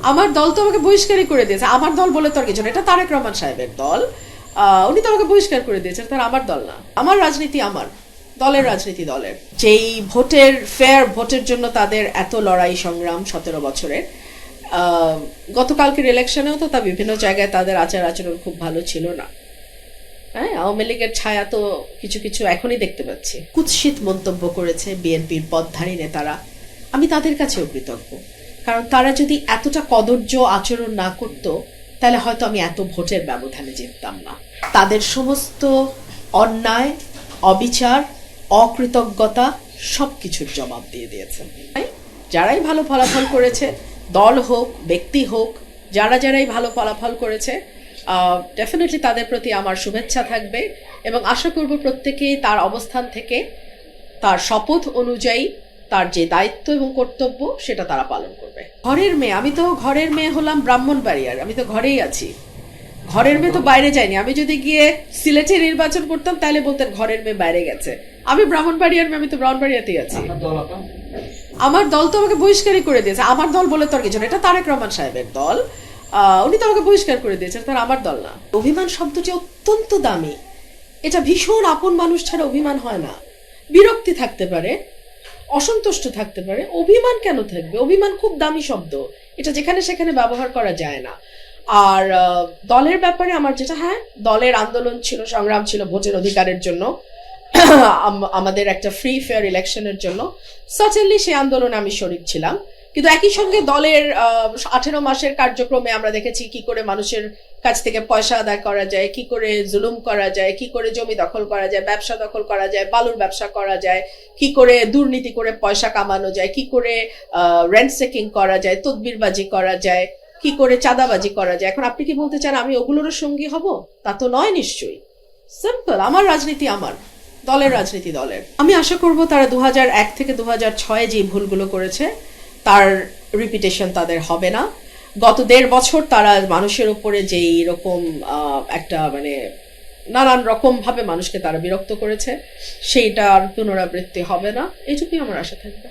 আমার দল তো আমাকে বহিষ্কারই করে দিয়েছে। আমার দল বলে তো আর কিছু না, এটা তারেক রহমান সাহেবের দল। উনি তো আমাকে বহিষ্কার করে দিয়েছেন, তার আমার দল না। আমার রাজনীতি আমার দলের রাজনীতি দলের। যেই ভোটের ফেয়ার ভোটের জন্য তাদের এত লড়াই সংগ্রাম 17 বছরের, গতকালকের ইলেকশনেও তো তা বিভিন্ন জায়গায় তাদের আচার আচরণ খুব ভালো ছিল না। হ্যাঁ, আওয়ামী লীগের ছায়া তো কিছু কিছু এখনই দেখতে পাচ্ছি। কুৎসিত মন্তব্য করেছে বিএনপির পদধারী নেতারা। আমি তাদের কাছেও কৃতজ্ঞ, কারণ তারা যদি এতটা কদর্য আচরণ না করত তাহলে হয়তো আমি এত ভোটের ব্যবধানে জিততাম না। তাদের সমস্ত অন্যায়, অবিচার, অকৃতজ্ঞতা সবকিছুর জবাব দিয়ে দিয়েছে। যারাই ভালো ফলাফল করেছে, দল হোক ব্যক্তি হোক, যারাই ভালো ফলাফল করেছে, ডেফিনেটলি তাদের প্রতি আমার শুভেচ্ছা থাকবে এবং আশা করব প্রত্যেকেই তার অবস্থান থেকে তার শপথ অনুযায়ী তার যে দায়িত্ব এবং কর্তব্য সেটা তারা পালন করবে। ঘরের মেয়ে, আমি তো ঘরের মেয়ে হলাম ব্রাহ্মণবাড়িয়ার, আমি তো ঘরেই আছি। ঘরের মেয়ে তো বাইরে যায়নি। আমি যদি গিয়ে সিলেটে নির্বাচন করতাম তাহলে বলতেন ঘরের মেয়ে বাইরে গেছে। আমি ব্রাহ্মণবাড়িয়ার মেয়ে, আমি তো ব্রাহ্মণবাড়িয়াতেই আছি। আমার দল তো আমাকে বহিষ্কারই করে দিয়েছে। আমার দল বলে তো আর কিছু না, এটা তারেক রহমান সাহেবের দল। উনি তো আমাকে বহিষ্কার করে দিয়েছেন, তার আমার দল না। অভিমান শব্দটি অত্যন্ত দামি। এটা ভীষণ আপন মানুষ ছাড়া অভিমান হয় না। বিরক্তি থাকতে পারে, অসন্তুষ্ট থাকতে পারে, অভিমান কেন থাকবে? অভিমান খুব দামি শব্দ, এটা যেখানে সেখানে ব্যবহার করা যায় না। আর দলের ব্যাপারে আমার যেটা, হ্যাঁ, দলের আন্দোলন ছিল, সংগ্রাম ছিল ভোটের অধিকারের জন্য, আমাদের একটা ফ্রি ফেয়ার ইলেকশনের জন্য। সার্টেনলি সেই আন্দোলনে আমি শরিক ছিলাম, কিন্তু একই সঙ্গে দলের 18 মাসের কার্যক্রমে আমরা দেখেছি কি করে মানুষের কাছ থেকে পয়সা আদায় করা যায়, কি করে জুলুম করা যায়, কি করে জমি দখল করা যায়, ব্যবসা দখল করা যায়, বালুর ব্যবসা করা যায়, কি করে দুর্নীতি করে পয়সা কামানো যায়, কি করে রেন্ট চেকিং করা যায়, তদবিরবাজি করা যায়, কি করে চাঁদাবাজি করা যায়। এখন আপনি কি বলতে চান আমি ওগুলোরও সঙ্গী হব? তা তো নয় নিশ্চয়ই। সিম্পল, আমার রাজনীতি আমার দলের রাজনীতি দলের। আমি আশা করব তারা 2001 থেকে 2006 যে ভুলগুলো করেছে তার রিপিটেশন তাদের হবে না। গত 1.5 বছর তারা মানুষের উপরে যে এরকম একটা মানে নানান রকম ভাবে মানুষকে তারা বিরক্ত করেছে, সেইটার পুনরাবৃত্তি হবে না, এইটুকুই আমার আশা থাকবে।